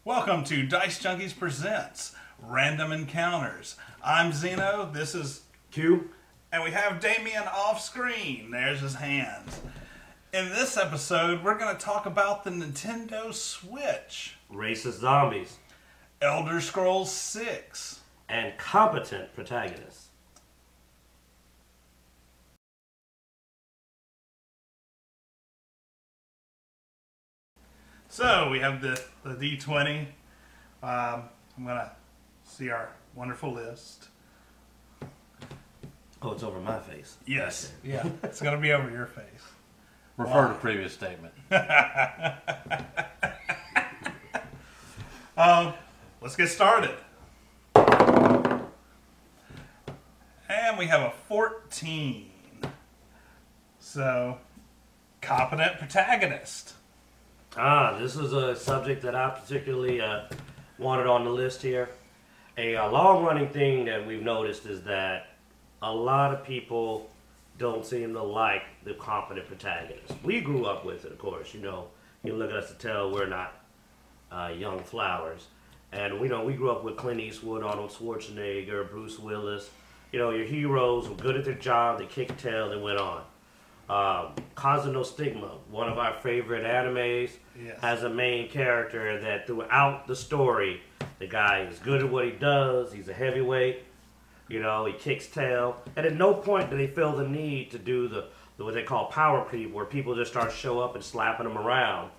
Welcome to Dicejunkies Presents Random Encounters. I'm Xeno, this is Q, and we have Damian off screen. There's his hands. In this episode, we're going to talk about the Nintendo Switch, racist zombies, Elder Scrolls 6, and competent protagonists. So we have the D20. I'm going to see our wonderful list. Oh, it's over my face. Yes, yeah, it's going to be over your face. Refer to previous statement. Let's get started. And we have a 14. So, competent protagonist. This is a subject that I particularly wanted on the list here. A long-running thing that we've noticed is that a lot of people don't seem to like the competent protagonist. We grew up with it, of course. You know, you look at us to tell we're not young flowers. And we grew up with Clint Eastwood, Arnold Schwarzenegger, Bruce Willis. You know, your heroes were good at their job, they kicked tail, they went on. Causing No Stigma, one of our favorite animes, Yes. has a main character that throughout the story, the guy is good at what he does, he's a heavyweight, you know, he kicks tail, and at no point do they feel the need to do the what they call power creep, where people just start show up and slapping him around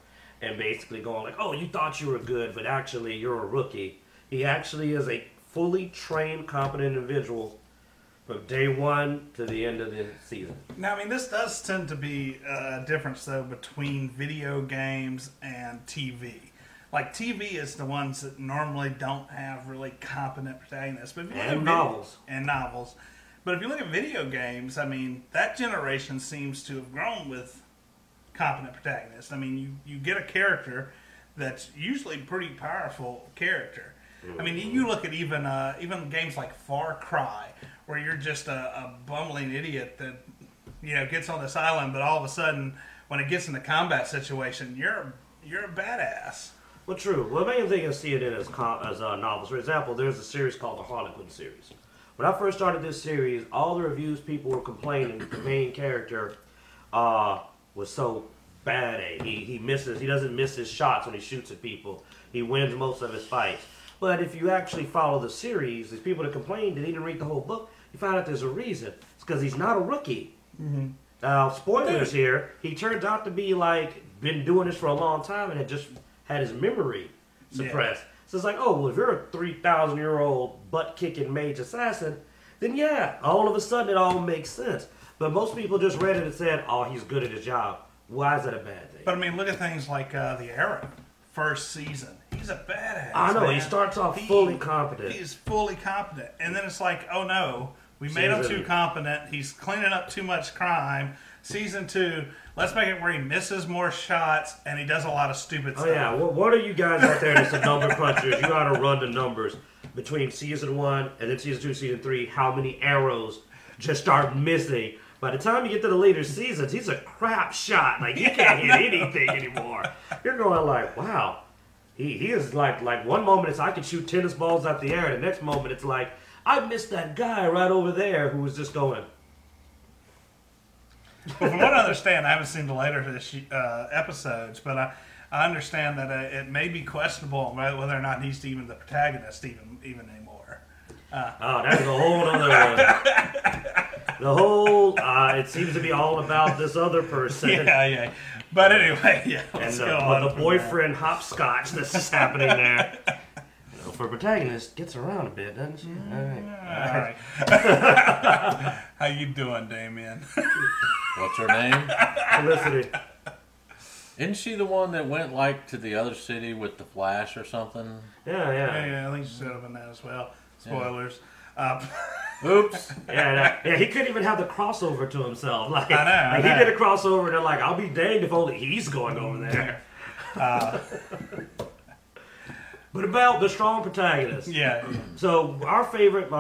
and basically going like, oh, you thought you were good, but actually you're a rookie. He actually is a fully trained, competent individual from day one to the end of the season. Now, I mean, this does tend to be a difference, though, between video games and TV. Like, TV is the ones that normally don't have really competent protagonists. But if you look at novels. And novels. But if you look at video games, I mean, that generation seems to have grown with competent protagonists. I mean, you get a character that's usually a pretty powerful character. I mean, you look at even games like Far Cry, where you're just a bumbling idiot that, you know, gets on this island, but all of a sudden, when it gets in the combat situation, you're a badass. Well, true. Well, the main thing I see it in as novels. For example, there's a series called the Harlequin series. When I first started this series, all the reviews, people were complaining that the main character was so bad at it. He misses. He doesn't miss his shots when he shoots at people. He wins most of his fights. But if you actually follow the series, these people that complained that he didn't read the whole book, you find out there's a reason. It's because he's not a rookie. Mm-hmm. Now, spoilers here, he turns out to be like, been doing this for a long time and had just had his memory suppressed. Yeah. So it's like, oh, well, if you're a 3,000-year-old butt-kicking mage assassin, then yeah, all of a sudden it all makes sense. But most people just read it and said, oh, he's good at his job. Why is that a bad thing? But I mean, look at things like the Arab. First season, he's a badass. I know, man. he starts off fully competent. He's fully competent, and then it's like, oh no, we made him too competent. He's cleaning up too much crime. Season 2, let's make it where he misses more shots and he does a lot of stupid stuff. Oh yeah, well, what are you guys out there that's the number crunchers? You got to run the numbers between season 1 and then season 2, season 3. How many arrows just start missing? By the time you get to the later seasons, he's a crap shot. Like, he can't hit anything anymore. You're going like, wow. He is like one moment it's I can shoot tennis balls out the air. The next moment it's like, I missed that guy right over there who was just going. Well, from what I understand, I haven't seen the later episodes, but I understand that it may be questionable whether or not he's even the protagonist even anymore. Oh, that's a whole other the whole, it seems to be all about this other person. Yeah. But anyway, yeah. And the boyfriend hopscotch that's just happening there. You know, for a protagonist, gets around a bit, doesn't she? All right. How you doing, Damian? What's her name? Felicity. Isn't she the one that went like to the other city with the Flash or something? Yeah, I think she showed up in that as well. Spoilers. Oops. Yeah, he couldn't even have the crossover to himself. Like, I know. He did a crossover, and they're like, I'll be danged if only he's going over there. But about the strong protagonist. Yeah. So our favorite,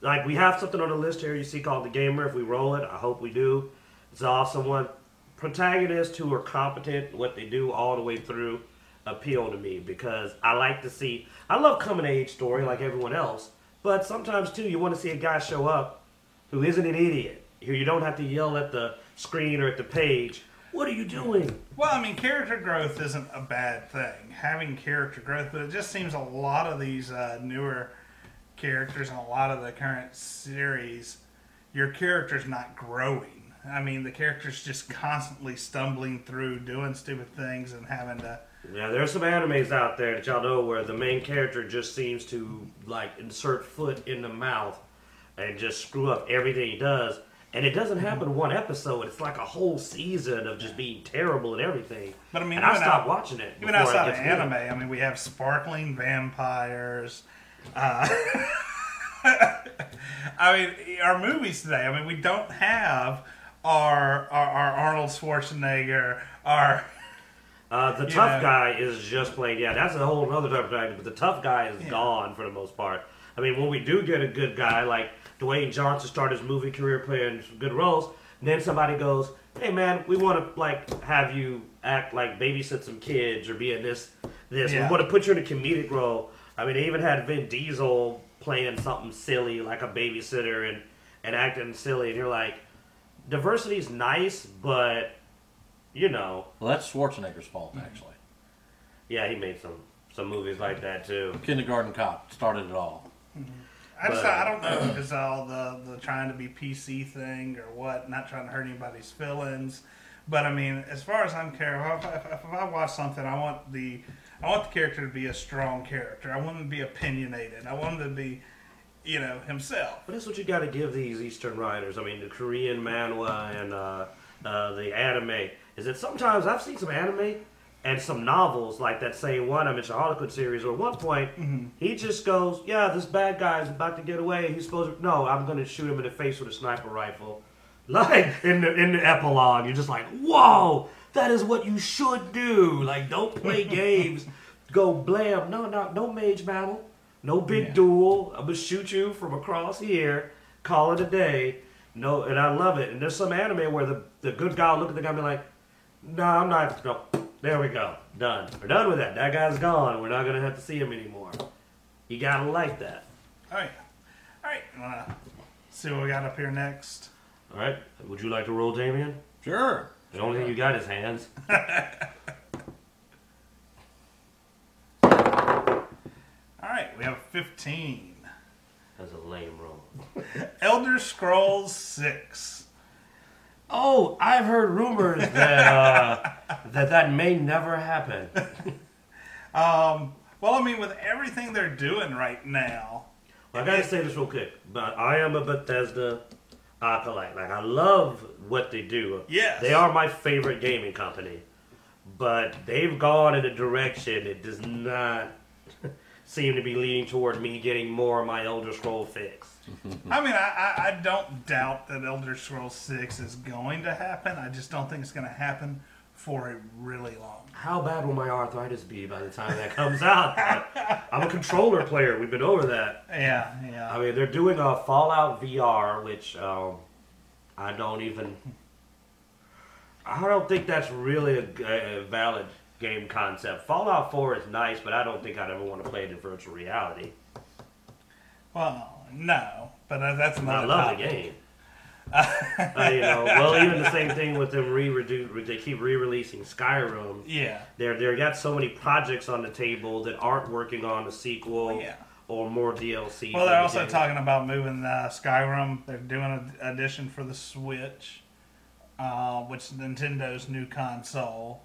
like we have something on the list here you see called The Gamer. If we roll it, I hope we do. It's an awesome one. Protagonists who are competent, what they do all the way through. appeal to me because I like to see. I love coming of age story like everyone else, but sometimes too you want to see a guy show up who isn't an idiot, who you don't have to yell at the screen or at the page. What are you doing? Well, I mean, character growth isn't a bad thing. Having character growth, but it just seems a lot of these newer characters and a lot of the current series, your character's not growing. I mean, the character's just constantly stumbling through, doing stupid things, and having to. Yeah, there's some animes out there that y'all know where the main character just seems to like insert foot in the mouth and just screw up everything he does. And it doesn't happen one episode. It's like a whole season of just being terrible and everything. But I mean, and I stopped watching it. Even outside of anime, I mean, we have sparkling vampires. I mean, our movies today. I mean, we don't have our Arnold Schwarzenegger. The tough guy is just playing. Yeah, that's a whole other type of thing. But the tough guy is gone for the most part. I mean, when we do get a good guy like Dwayne Johnson started his movie career playing some good roles, and then somebody goes, "Hey man, we want to like have you act like babysit some kids or be in this. We want to put you in a comedic role." I mean, they even had Vin Diesel playing something silly like a babysitter and acting silly, and you're like, diversity's nice, but you know. Well, that's Schwarzenegger's fault, actually. Yeah, he made some movies like that too. Kindergarten Cop started it all. Mm-hmm. I don't know if it's all the trying to be PC thing or what, not trying to hurt anybody's feelings. But I mean, as far as I'm concerned, if I watch something, I want the character to be a strong character. I want him to be opinionated. I want him to be, himself. But that's what you got to give these Eastern writers. I mean, the Korean manhwa and the anime. Is that sometimes I've seen some anime and some novels like that same one I mentioned, Harlequin series, where at one point he just goes, "Yeah, this bad guy is about to get away. He's supposed to. No, I'm going to shoot him in the face with a sniper rifle." Like in the epilogue, you're just like, "Whoa, that is what you should do. Like, don't play games. Go blam. No mage battle. No big duel. I'm gonna shoot you from across here. Call it a day." No, and I love it. And there's some anime where the good guy will look at the guy and be like, "No, I'm not. No. There we go. Done. We're done with that. That guy's gone. We're not going to have to see him anymore." You got to like that. Oh, yeah. All right. Want to see what we got up here next? All right. Would you like to roll, Damian? Sure. The only thing you got is hands. All right. We have 15. That's a lame roll. Elder Scrolls 6. Oh, I've heard rumors that that may never happen. Well, I mean, with everything they're doing right now. Well, I gotta say this real quick, but I am a Bethesda acolyte. Like, I love what they do. Yes. They are my favorite gaming company, but they've gone in a direction that does not seem to be leading toward me getting more of my Elder Scroll fix. I mean, I don't doubt that Elder Scrolls 6 is going to happen. I just don't think it's going to happen for a really long time. How bad will my arthritis be by the time that comes out? I'm a controller player. We've been over that. Yeah. I mean, they're doing a Fallout VR, which I don't think that's really a valid game concept. Fallout 4 is nice, but I don't think I'd ever want to play it in virtual reality. Well, no, but that's another I love topic. the game. Well, even the same thing with them they keep re-releasing Skyrim. Yeah. They got so many projects on the table that aren't working on a sequel or more DLC. Well, they're also talking about moving Skyrim. They're doing an edition for the Switch, which is Nintendo's new console.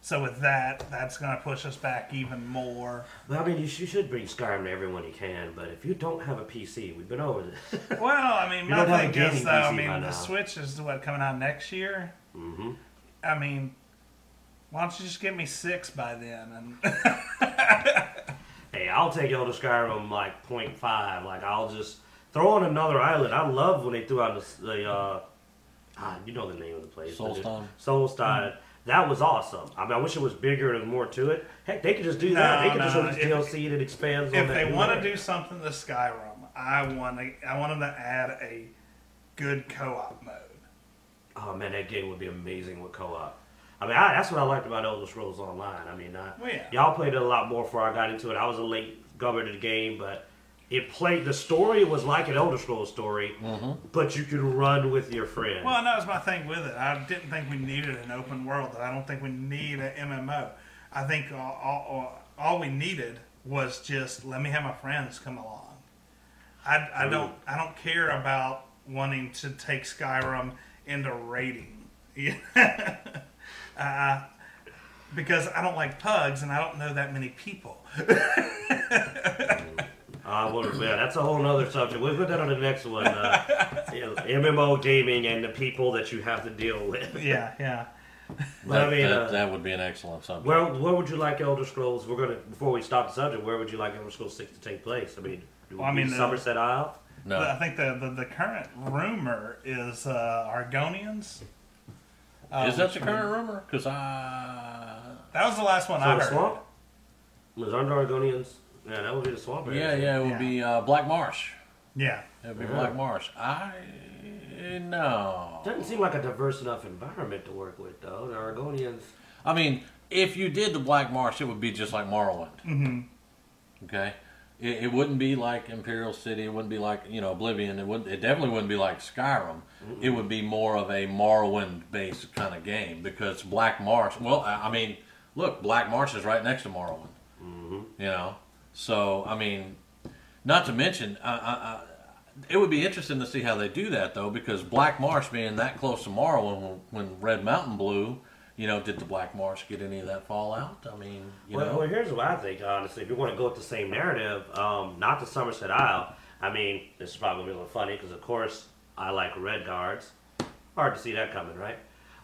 So with that, that's going to push us back even more. Well, I mean, you should bring Skyrim to everyone you can, but if you don't have a PC, we've been over this. Well, I mean, You my don't have a thing is, gaming though, PC I by mean, now. the Switch is coming out next year. Mm-hmm. I mean, why don't you just give me 6 by then? And Hey, I'll take Elder Skyrim like 0.5. Like, I'll just throw on another island. I love when they threw out you know the name of the place. Soulstone. Soulstone. That was awesome. I mean, I wish it was bigger and more to it. Heck, they could just do that. They could just release DLC that expands on if that. they want to do something to Skyrim, I want them to add a good co-op mode. Oh man, that game would be amazing with co-op. I mean, that's what I liked about Elder Scrolls Online. I mean, yeah. y'all played it a lot more before I got into it. I was a late comer to the game, but the story was like an Elder Scrolls story, but you could run with your friend. Well, and that was my thing with it. I didn't think we needed an open world. I don't think we need an MMO. I think all we needed was just let me have my friends come along. I don't care about wanting to take Skyrim into raiding. Because I don't like pugs and I don't know that many people. Well, yeah, that's a whole other subject. We'll put that on the next one. MMO gaming and the people that you have to deal with. Yeah. But that would be an excellent subject. Where would you like Elder Scrolls? Before we stop the subject, where would you like Elder Scrolls 6 to take place? I mean, Somerset Isle. No, I think the current rumor is Argonians. Is that the current rumor? Because that was the last one I the heard. swamp? Was under Argonians? Yeah, that would be the swamp area. Yeah, it would be Black Marsh. Yeah. It would be Black Marsh. No. Doesn't seem like a diverse enough environment to work with, though. The Argonians. I mean, if you did the Black Marsh, it would be just like Morrowind. Mm-hmm. Okay? It wouldn't be like Imperial City. It wouldn't be like, Oblivion. It definitely wouldn't be like Skyrim. It would be more of a Morrowind-based kind of game because Black Marsh, I mean, look, Black Marsh is right next to Morrowind. So, I mean, not to mention, it would be interesting to see how they do that, though, because Black Marsh being that close to Morrowind when Red Mountain blew, did the Black Marsh get any of that fallout? I mean, Well, here's what I think, honestly. If you want to go with the same narrative, not the Somerset Isle, I mean, this is probably a little funny because, of course, I like Red Guards. Hard to see that coming, right?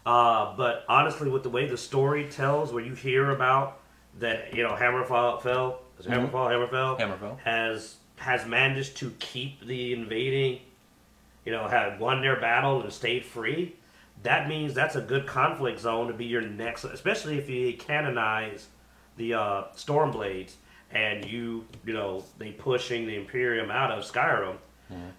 But honestly, with the way the story tells, where you hear about that, Hammerfell has managed to keep the invading, had won their battle and stayed free. That means that's a good conflict zone to be your next, especially if you canonize the Stormblades and they pushing the Imperium out of Skyrim.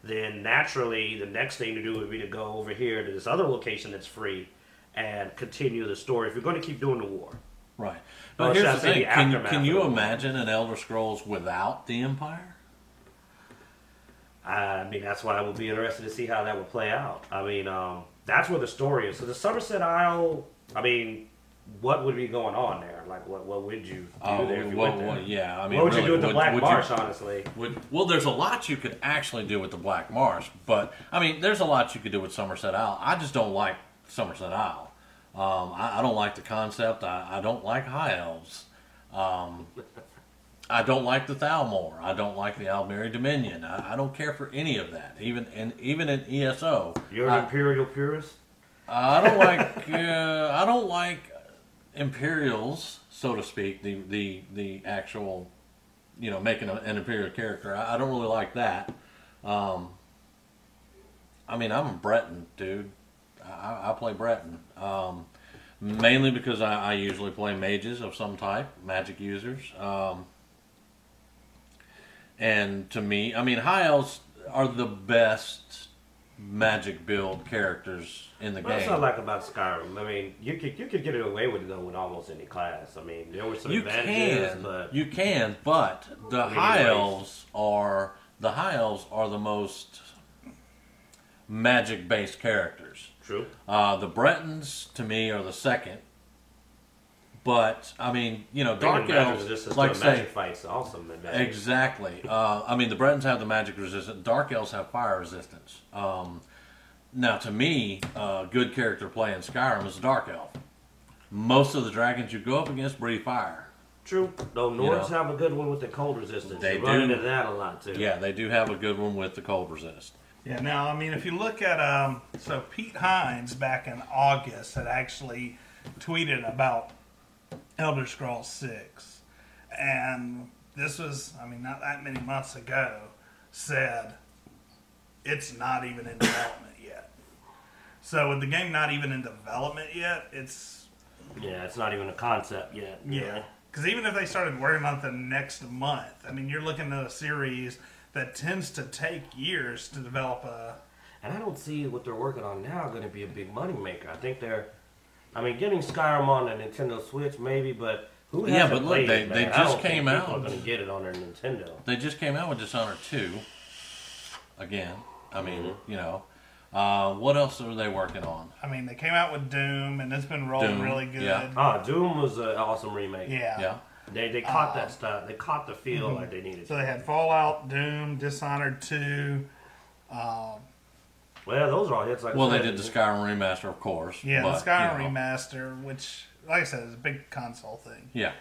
Then naturally the next thing to do would be to go over here to this other location that's free and continue the story if you're going to keep doing the war. Right. But here's the thing. Can you imagine an Elder Scrolls without the Empire? I mean, that's why I would be interested to see how that would play out. I mean, that's where the story is. So the Somerset Isle, I mean, what would be going on there? Like, what would you do there if you went there? Yeah, I mean, what would you do with the Black Marsh, honestly? Well, there's a lot you could actually do with the Black Marsh, but, I mean, there's a lot you could do with Somerset Isle. I just don't like Somerset Isle. I don't like the concept. I don't like High Elves. I don't like the Thalmor. I don't like the Almeri Dominion. I don't care for any of that. Even in ESO. You're an Imperial purist? I don't like Imperials, so to speak. The actual, making an Imperial character. I don't really like that. I mean, I'm a Breton, dude. I play Breton. Mainly because I usually play mages of some type, magic users. And to me, I mean, High Elves are the best magic build characters in the game. That's what I like about Skyrim. I mean, you could get it away with it, though, with almost any class. I mean, there were some advantages, but... You can, but the High Elves are the most magic-based characters. True. The Bretons, to me, are the second. But, I mean, Dark Elves, like say... magic fights awesome. Exactly. I mean, the Bretons have the magic resistance. Dark Elves have fire resistance. Now, to me, a good character play in Skyrim is a Dark Elf. Most of the dragons you go up against breathe fire. True. Though Nords have a good one with the cold resistance. They run into that a lot, too. Yeah, they do have a good one with the cold resist. Yeah, now, I mean, if you look at, so Pete Hines back in August had actually tweeted about Elder Scrolls 6. And this was, I mean, not that many months ago, said it's not even in development yet. So with the game not even in development yet, it's... Yeah, it's not even a concept yet. Yeah. Because even if they started working on it the next month, I mean, you're looking at a series that tends to take years to develop a... And I don't see what they're working on now going to be a big money maker. I think they're I mean, getting Skyrim on a Nintendo Switch maybe, but who Yeah, hasn't but look, played they it, they man? I just don't think came people out. are going to get it on their Nintendo. They just came out with Dishonored 2 again. I mean, you know, what else are they working on? I mean, they came out with Doom, and it's been rolling Doom, really good. yeah. Doom was an awesome remake. Yeah. They caught that stuff. They caught the feel like they needed So to. they had Fallout, Doom, Dishonored 2. Well, those are all hits. Like I Well, they said. did the Skyrim remaster, of course. Yeah, but, the Skyrim you know, remaster, which, like I said, is a big console thing. Yeah.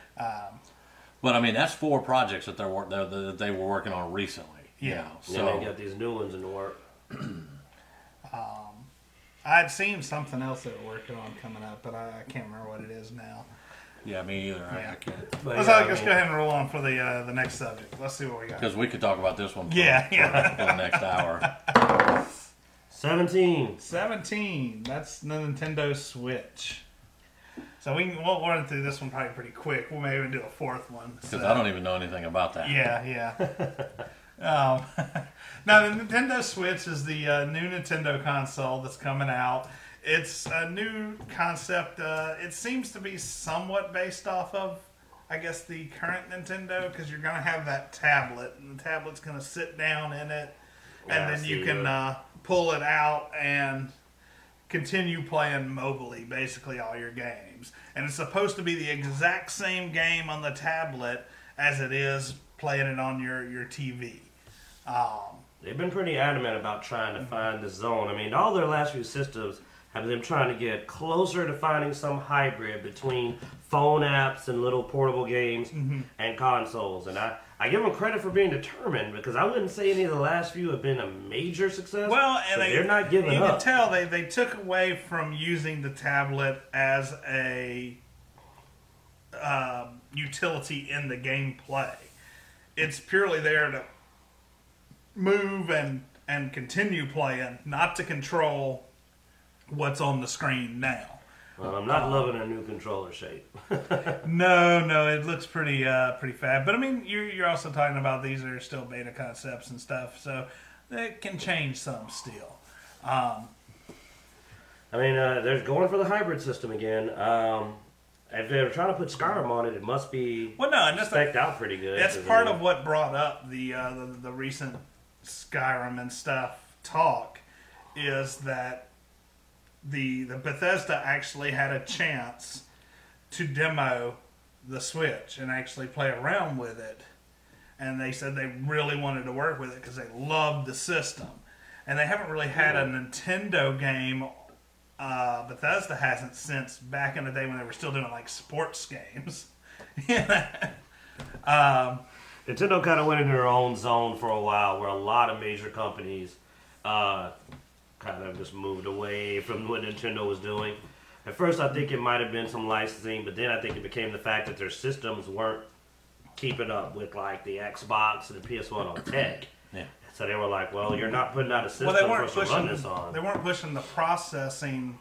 But I mean, that's 4 projects that that they were working on recently. Yeah. You know, And so then they got these new ones in the work. I'd seen something else they were working on coming up, but I can't remember what it is now. yeah, me either. I can't But Let's yeah, go ahead and roll on for the next subject. Let's see what we got. because we could talk about this one. For, Yeah. for the next hour. 17. 17. That's the Nintendo Switch. So we'll run through this one probably pretty quick. We'll maybe even do a 4th one. Because I don't even know anything about that. Yeah. Now, the Nintendo Switch is the new Nintendo console that's coming out. It's a new concept. It seems to be somewhat based off of, I guess, the current Nintendo, because you're going to have that tablet, and the tablet's going to sit down in it, and then you can pull it out and continue playing mobily, basically all your games. And it's supposed to be the exact same game on the tablet as it is playing it on your TV. They've been pretty adamant about trying to find the zone. I mean, all their last few systems have them trying to get closer to finding some hybrid between phone apps and little portable games and consoles. And I give them credit for being determined, because I wouldn't say any of the last few have been a major success. Well, and they're not giving you up. can tell they took away from using the tablet as a utility in the gameplay. It's purely there to move and continue playing, not to control what's on the screen now. Well, I'm not loving a new controller shape. No, it looks pretty fat. But I mean, you're also talking about these are still beta concepts and stuff, so it can change some still. I mean, they're going for the hybrid system again. If they're trying to put Skyrim on it, it must be spec'd out pretty good. That's part of what brought up the recent Skyrim and stuff talk, is that the Bethesda actually had a chance to demo the Switch and actually play around with it, and they said they really wanted to work with it because they loved the system, and they haven't really had a Nintendo game. Bethesda hasn't since back in the day when they were still doing like sports games. Nintendo kind of went into their own zone for a while, where a lot of major companies kind of just moved away from what Nintendo was doing. At first, I think it might have been some licensing, but then I think it became the fact that their systems weren't keeping up with like the Xbox and the PS1 on tech. Yeah. So they were like, "Well, you're not putting out a system They for weren't us to run pushing. this on." They weren't pushing the processing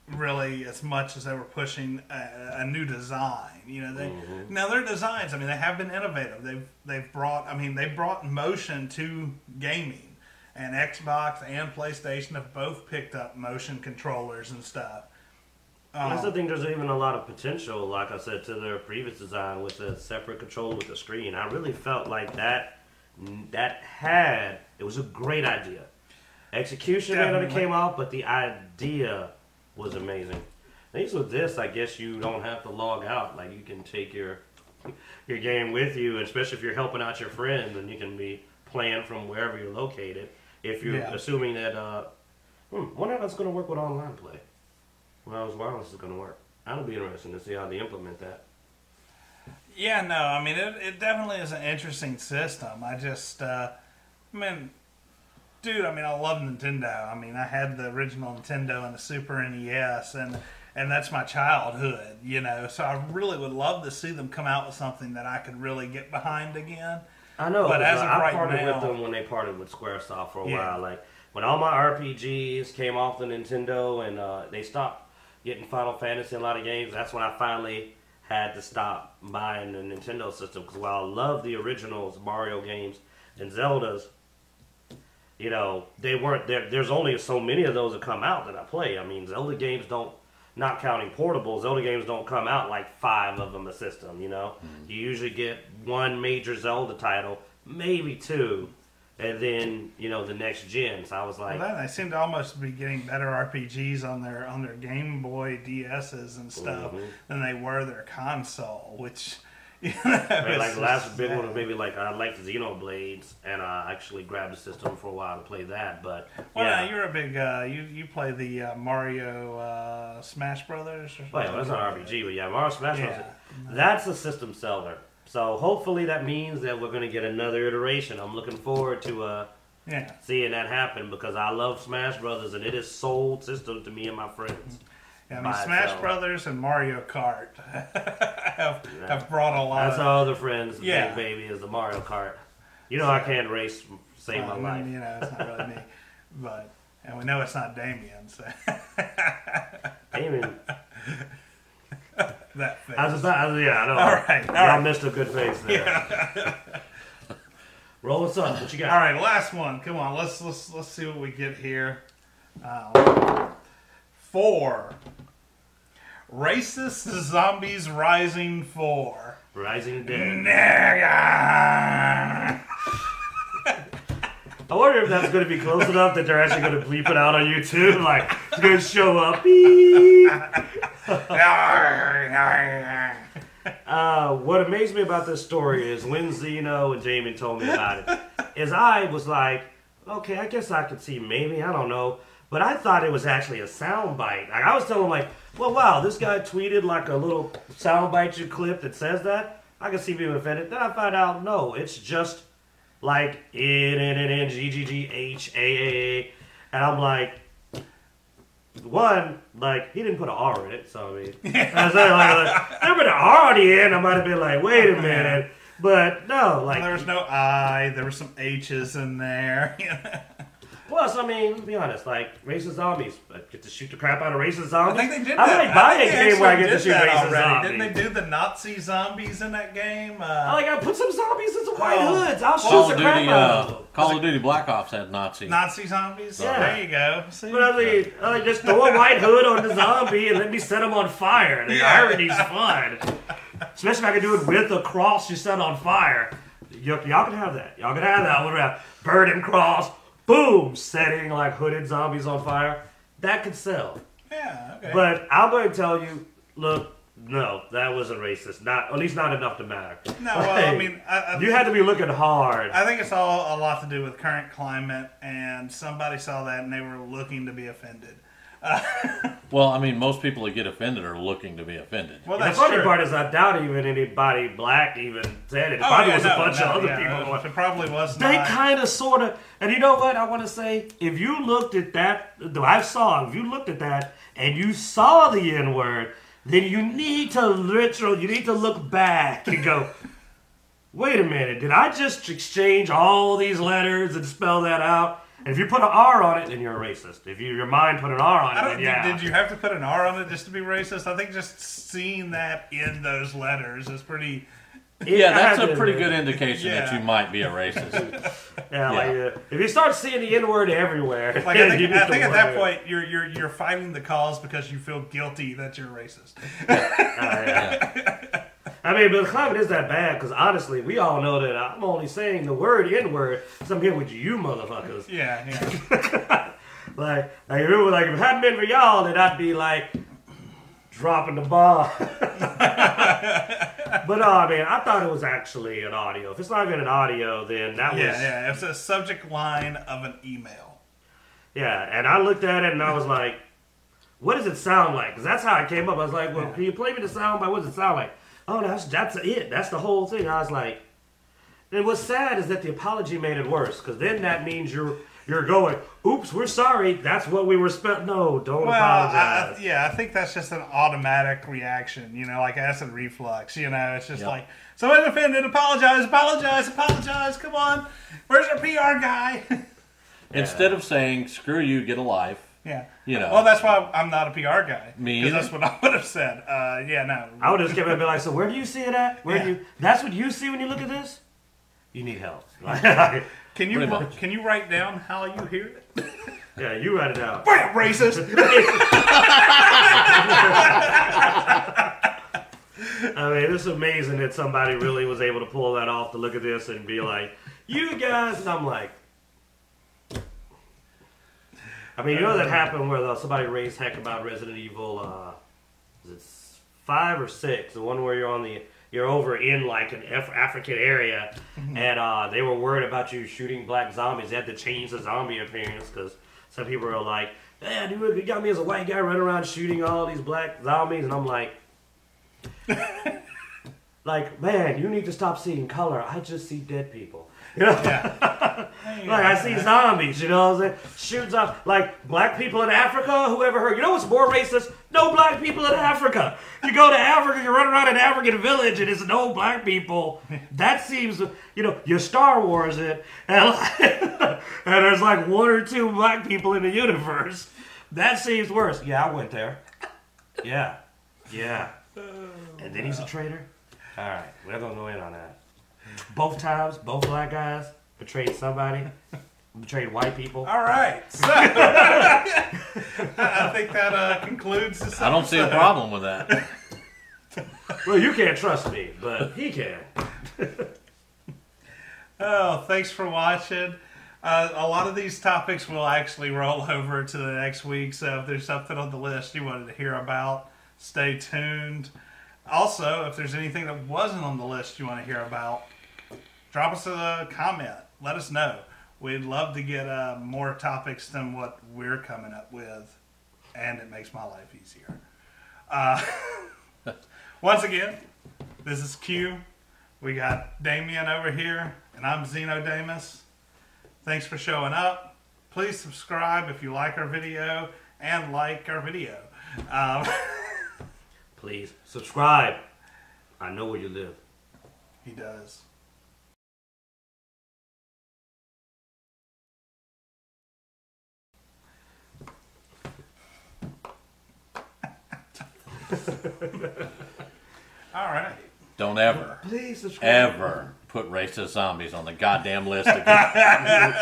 really as much as they were pushing a new design. You know, now their designs. I mean, they have been innovative. They've brought motion to gaming, and Xbox and PlayStation have both picked up motion controllers and stuff. I still think there's even a lot of potential, like I said, to their previous design with a separate controller with the screen. I really felt like it was a great idea. Execution may not have came off, but the idea was amazing. At least with this, I guess you don't have to log out. Like, you can take your game with you, especially if you're helping out your friends, and you can be playing from wherever you're located. If you're assuming that, wonder if that's going to work with online play. Well, as wireless is going to work. That'll be interesting to see how they implement that. Yeah, no, I mean, it definitely is an interesting system. I love Nintendo. I mean, I had the original Nintendo and the Super NES, and that's my childhood, you know. So I really would love to see them come out with something that I could really get behind again. I know, but as of I right parted now, with them when they parted with Squaresoft for a while. Like, when all my RPGs came off the Nintendo and they stopped getting Final Fantasy and a lot of games, that's when I finally had to stop buying the Nintendo system. Because while I love the originals, Mario games and Zeldas, you know, they weren't there. There's only so many of those that come out that I play. I mean, Zelda games don't not counting portables, Zelda games don't come out like 5 of them a system, you know? You usually get 1 major Zelda title, maybe 2, and then, you know, the next gen. So I was like... Well, they seem to almost be getting better RPGs on their Game Boy DSs and stuff than they were their console, which... You know, like the last big one was maybe like I liked Xenoblades, and I actually grabbed the system for a while to play that. But well, you're a big you play the Mario Smash Brothers. Or well, that's not RPG, but yeah, Mario Smash Brothers. That's a system seller. So hopefully that means that we're going to get another iteration. I'm looking forward to seeing that happen because I love Smash Brothers, and it is sold system to me and my friends. Yeah, I mean, Smash Brothers and Mario Kart have brought a lot. That's our other friends. Big baby is the Mario Kart. You know, I can't race save my life. You know, it's not really me, and we know it's not Damian. So. Damian. That face. I know. All right. Y'all missed a good face there. Yeah. Roll us up. What you got? All right, last one. Come on, let's see what we get here. 4. Racist Zombies Rising 4. Rising Dead. Nigga! I wonder if that's going to be close enough that they're actually going to bleep it out on YouTube. Like, it's going to show up. Beep. What amazed me about this story is when Xeno and Damian told me about it, is I was like, okay, I guess I could see maybe, I don't know. But I thought it was actually a soundbite. Like, I was telling him, like, well, wow, this guy tweeted like a little soundbite clip that says that. I can see being offended. Then I find out, no, it's just like N-N-N-G-G-G-H-A-A-A. And I'm like, one, like, he didn't put an R in it, so I mean, I was like, there put an R on the end, I might have been like, wait a minute. But no, like. There was no I, there were some H's in there. Plus, I mean, to be honest, like, racist zombies. I get to shoot the crap out of racist zombies. I think they did I that. might buy a game where I get to shoot racist zombies. Didn't they do the Nazi zombies in that game? I put some zombies in some white hoods. I'll shoot the crap out of them. Call of Duty Black Ops had Nazi zombies? Yeah. There you go. See? But I mean, just throw a white hood on the zombie and let me set him on fire. The irony's fun. Especially if I can do it with a cross you set on fire. Y'all can have that. Y'all can have that one. Burning cross. Boom! Setting like hooded zombies on fire. That could sell. Yeah, okay. But I'm going to tell you, look, no, that wasn't racist. Not, at least not enough to matter. No, well, I mean, you had to be looking hard. I think it's all a lot to do with current climate, and somebody saw that and they were looking to be offended. Well, I mean, most people that get offended are looking to be offended. Well, the funny part is I doubt even anybody black even said it. It probably was a bunch of other people. It probably was They not. kind of, sort of, and you know what I want to say? If you looked at that, if you looked at that and you saw the N-word, then you need to look back and go, wait a minute, did I just exchange all these letters and spell that out? And if you put an R on it, then you're a racist. If your mind put an R on it, then yeah. Did you have to put an R on it just to be racist? I think just seeing that in those letters is pretty... Yeah, that's a pretty good indication that you might be a racist. If you start seeing the N-word everywhere... Like, I think at that point, you're fighting the cause because you feel guilty that you're racist. I mean, but the climate is that bad because honestly, we all know that I'm only saying the word N-word because I'm here with you motherfuckers. Yeah. like if it hadn't been for y'all, then I'd be like dropping the ball. But no, I mean, I thought it was actually an audio. If it's not even an audio, then that was... Yeah, it's a subject line of an email. Yeah, and I looked at it and I was like, what does it sound like? Because that's how it came up. I was like, well, can you play me the sound by what does it sound like? Oh, that's it. That's the whole thing. I was like, and what's sad is that the apology made it worse because then that means you're going, oops, we're sorry. That's what we were No, don't apologize. I think that's just an automatic reaction, like acid reflux. It's just like, somebody's offended, apologize. Come on. Where's our PR guy? Instead of saying, screw you, get a life. Yeah. Well, that's why I'm not a PR guy. Me because that's what I would have said. No. I would have just kept it and be like, so where do you see it at? That's what you see when you look at this? you need help. Can you Pretty much. can you write down how you hear it? Yeah, you write it out. Bam, racist. I mean, it's amazing that somebody really was able to pull that off to look at this and be like, you guys, and I'm like, I mean, you know that happened where somebody raised heck about Resident Evil, is it 5 or 6? The one where you're over in like an African area, and they were worried about you shooting black zombies. They had to change the zombie appearance because some people were like, "Man, dude, you got me as a white guy running around shooting all these black zombies," and I'm like, man, you need to stop seeing color. I just see dead people. You know? Yeah. Like, I see zombies, you know what I'm saying? Shoots off, like, black people in Africa, whoever heard. You know what's more racist? No black people in Africa. You go to Africa, you run around an African village, and it's no black people. That seems, you know, you Star Wars it, and there's like 1 or 2 black people in the universe. That seems worse. Yeah, I went there. Yeah. And then he's a traitor? All right, we're going to go in on that. Both times, both black guys betrayed somebody, betrayed white people. All right. So, I think that concludes this I don't see a problem with that. Well, you can't trust me, but he can. Oh, thanks for watching. A lot of these topics will actually roll over to the next week, so if there's something on the list you wanted to hear about, stay tuned. Also, if there's anything that wasn't on the list you want to hear about, drop us a comment. Let us know. We'd love to get more topics than what we're coming up with, and it makes my life easier. Once again, this is Q. We got Damian over here, and I'm Xeno Damus. Thanks for showing up. Please subscribe if you like our video, and like our video. Please, subscribe. I know where you live. He does. All right. Don't ever, Please subscribe. ever put racist zombies on the goddamn list again.